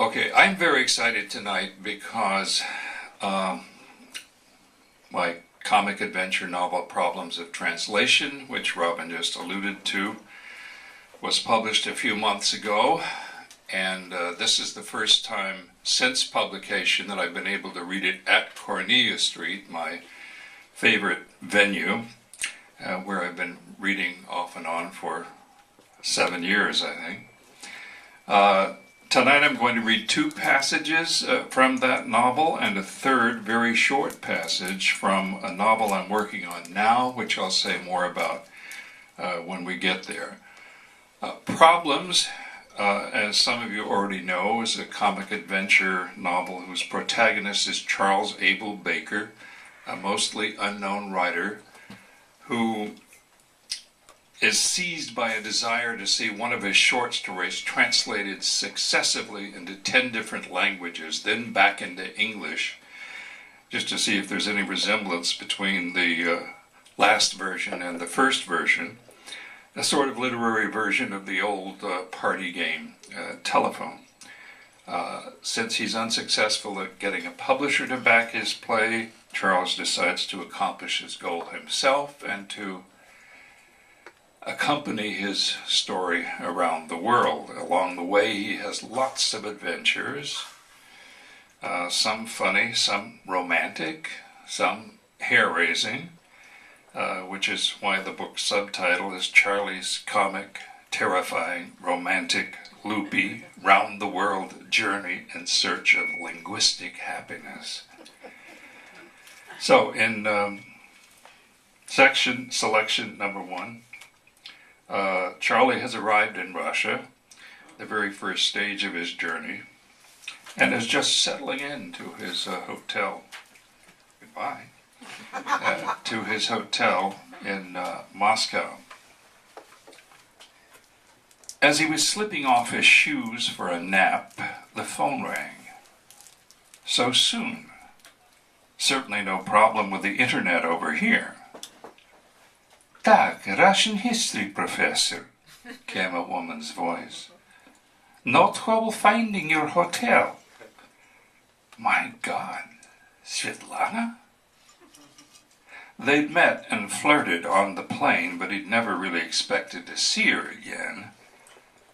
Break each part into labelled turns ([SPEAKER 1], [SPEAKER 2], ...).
[SPEAKER 1] Okay, I'm very excited tonight because my comic adventure novel Problems of Translation, which Robin just alluded to, was published a few months ago, and this is the first time since publication that I've been able to read it at Cornelia St, my favorite venue, where I've been reading off and on for 7 years, I think. Tonight I'm going to read 2 passages from that novel and a third very short passage from a novel I'm working on now, which I'll say more about when we get there. Problems, as some of you already know, is a comic adventure novel whose protagonist is Charles Abel Baker, a mostly unknown writer who is seized by a desire to see one of his short stories translated successively into 10 different languages, then back into English, just to see if there's any resemblance between the last version and the first version, a sort of literary version of the old party game Telephone. Since he's unsuccessful at getting a publisher to back his play, Charles decides to accomplish his goal himself and to accompany his story around the world. Along the way, he has lots of adventures, some funny, some romantic, some hair-raising, which is why the book's subtitle is Charlie's Comic, Terrifying, Romantic, Loopy, Round-the-World Journey in Search of Linguistic Happiness. So, in selection number 1, Charlie has arrived in Russia, the very first stage of his journey, and is just settling into his hotel. Goodbye. To his hotel in Moscow. As he was slipping off his shoes for a nap, the phone rang. So soon. Certainly no problem with the internet over here. "Tak, Russian history professor," came a woman's voice. "No trouble finding your hotel." My God, Svetlana? They'd met and flirted on the plane, but he'd never really expected to see her again.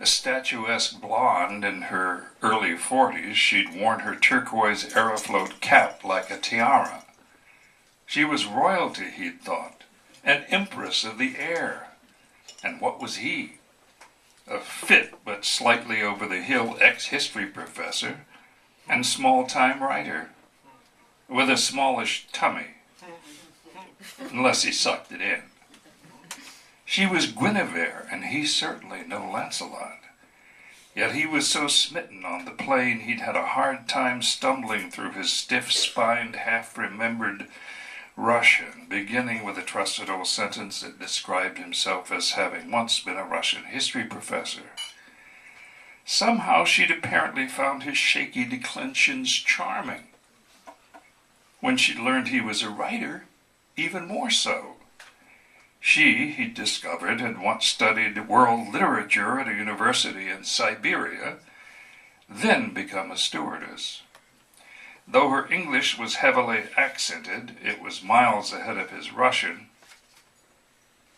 [SPEAKER 1] A statuesque blonde in her early 40s, she'd worn her turquoise Aeroflot cap like a tiara. She was royalty, he'd thought. An empress of the air. And what was he? A fit but slightly over-the-hill ex-history professor and small-time writer, with a smallish tummy, unless he sucked it in. She was Guinevere, and he certainly no Lancelot. Yet he was so smitten on the plane he'd had a hard time stumbling through his stiff-spined, half-remembered Russian, beginning with a trusted old sentence that described himself as having once been a Russian history professor. Somehow she'd apparently found his shaky declensions charming. When she'd learned he was a writer, even more so. She, he'd discovered, had once studied world literature at a university in Siberia, then become a stewardess. Though her English was heavily accented, it was miles ahead of his Russian.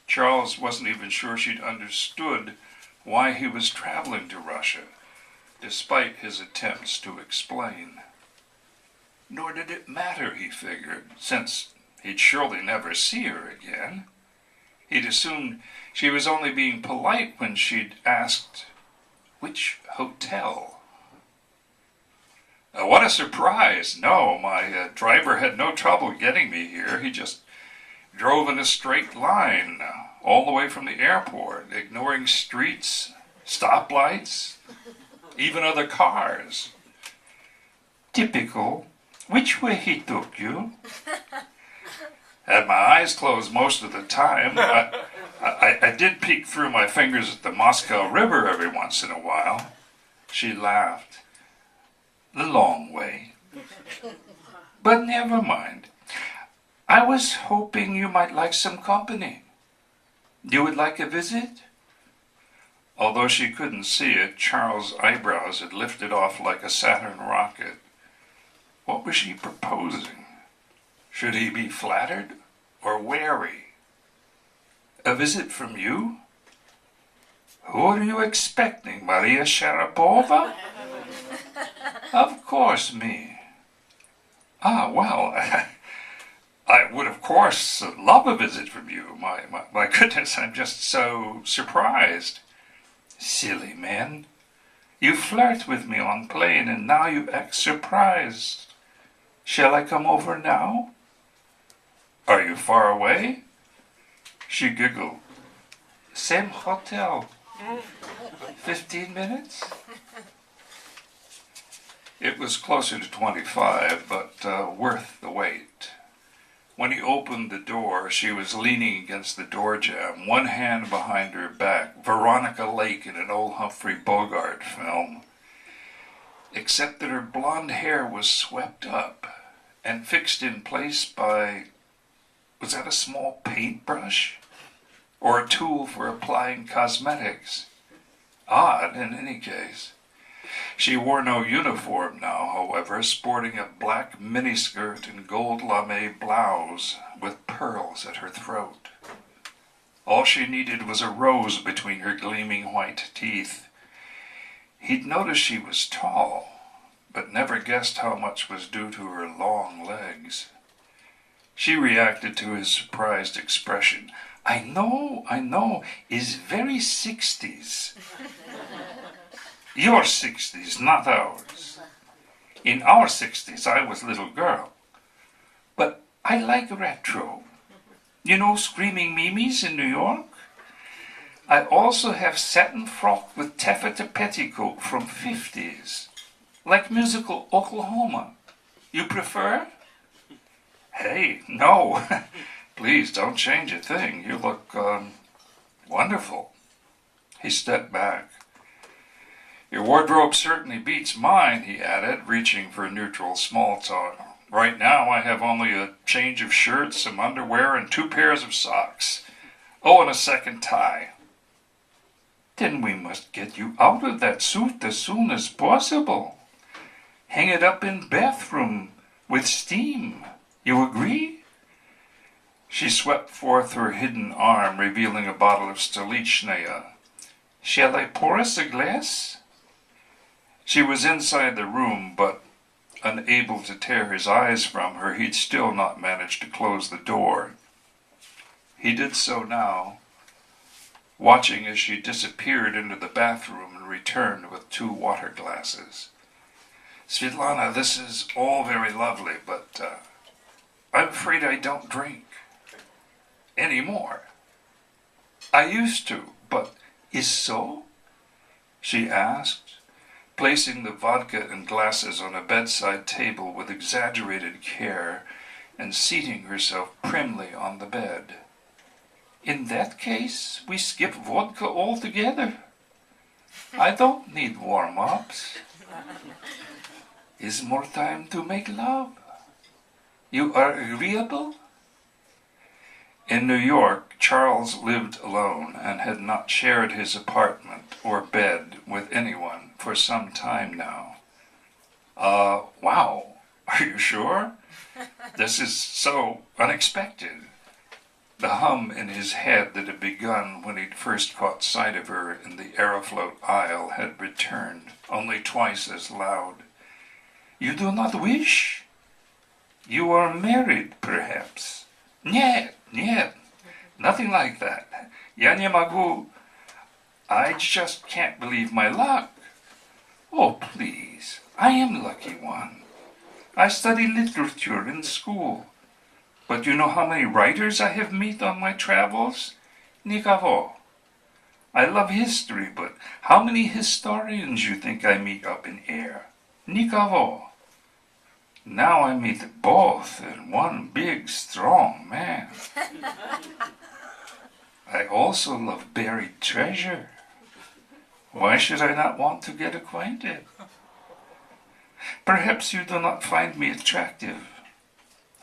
[SPEAKER 1] Charles wasn't even sure she'd understood why he was traveling to Russia, despite his attempts to explain. Nor did it matter, he figured, since he'd surely never see her again. He'd assumed she was only being polite when she'd asked, "Which hotel?" What a surprise! No, my driver had no trouble getting me here. He just drove in a straight line all the way from the airport, ignoring streets, stoplights, even other cars. Typical. Which way he took you? Had my eyes closed most of the time. I did peek through my fingers at the Moscow River every once in a while. She laughed. The long way. But never mind. I was hoping you might like some company. You would like a visit? Although she couldn't see it, Charles' eyebrows had lifted off like a Saturn rocket. What was she proposing? Should he be flattered or wary? A visit from you? Who are you expecting, Maria Sharapova? Of course, me. Ah, well, I would of course love a visit from you. My goodness, I'm just so surprised. Silly man. You flirt with me on plane and now you act surprised. Shall I come over now? Are you far away? She giggled. Same hotel. 15 minutes? It was closer to 25, but worth the wait. When he opened the door, she was leaning against the door jamb, one hand behind her back, Veronica Lake in an old Humphrey Bogart film. Except that her blonde hair was swept up and fixed in place by, was that a small paintbrush? Or a tool for applying cosmetics? Odd in any case. She wore no uniform now, however, sporting a black miniskirt and gold lame blouse with pearls at her throat. All she needed was a rose between her gleaming white teeth. He'd noticed she was tall, but never guessed how much was due to her long legs. She reacted to his surprised expression. I know, is very 60s. Your 60s, not ours. In our 60s, I was little girl. But I like retro. You know Screaming Mimi's in New York? I also have satin frock with taffeta petticoat from 50s. Like musical Oklahoma. You prefer? Hey, no. Please don't change a thing. You look, wonderful. He stepped back. Your wardrobe certainly beats mine, he added, reaching for neutral small talk. Right now I have only a change of shirts, some underwear, and 2 pairs of socks. Oh, and a second tie. Then we must get you out of that suit as soon as possible. Hang it up in bathroom with steam. You agree? She swept forth her hidden arm, revealing a bottle of Stolichnaya. Shall I pour us a glass? She was inside the room, but unable to tear his eyes from her, he'd still not managed to close the door. He did so now, watching as she disappeared into the bathroom and returned with 2 water glasses. Svetlana, this is all very lovely, but I'm afraid I don't drink anymore. I used to, but is so? She asked, placing the vodka and glasses on a bedside table with exaggerated care and seating herself primly on the bed. In that case, we skip vodka altogether. I don't need warm-ups. Is more time to make love. You are agreeable? In New York, Charles lived alone and had not shared his apartment or bed with anyone for some time now. Wow, are you sure? This is so unexpected. The hum in his head that had begun when he'd first caught sight of her in the Aeroflot aisle had returned, only twice as loud. You do not wish? You are married, perhaps? Нет, nothing like that. Я не могу. I just can't believe my luck. Oh, please, I am lucky one. I study literature in school. But you know how many writers I have met on my travels? Никого. I love history, but how many historians you think I meet up in air? Никого. Now I meet both in one big, strong man. I also love buried treasure. Why should I not want to get acquainted? Perhaps you do not find me attractive.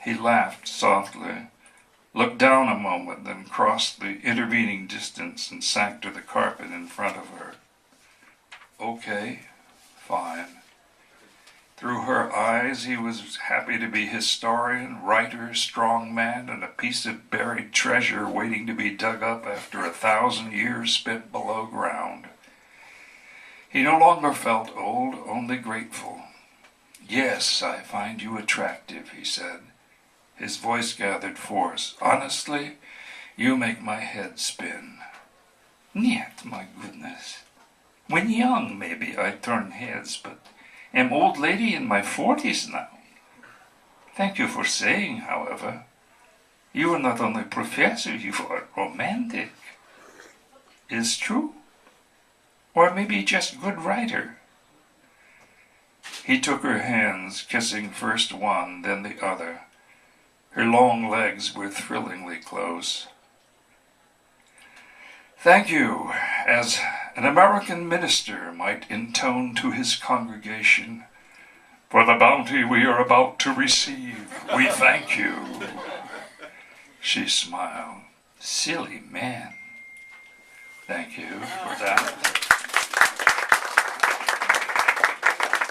[SPEAKER 1] He laughed softly. looked down a moment, then crossed the intervening distance and sank to the carpet in front of her. Okay, fine. Through her eyes, he was happy to be historian, writer, strong man, and a piece of buried treasure waiting to be dug up after 1,000 years spent below ground. He no longer felt old, only grateful. Yes, I find you attractive, he said. His voice gathered force. Honestly, you make my head spin. Niet, my goodness. When young, maybe I turn heads, but am old lady in my 40s now. Thank you for saying, however, you are not only professor, you are romantic. Is true? Or maybe just good writer. He took her hands, kissing first one, then the other. Her long legs were thrillingly close. Thank you, as an American minister might intone to his congregation, for the bounty we are about to receive. We thank you. She smiled. Silly man. Thank you for that.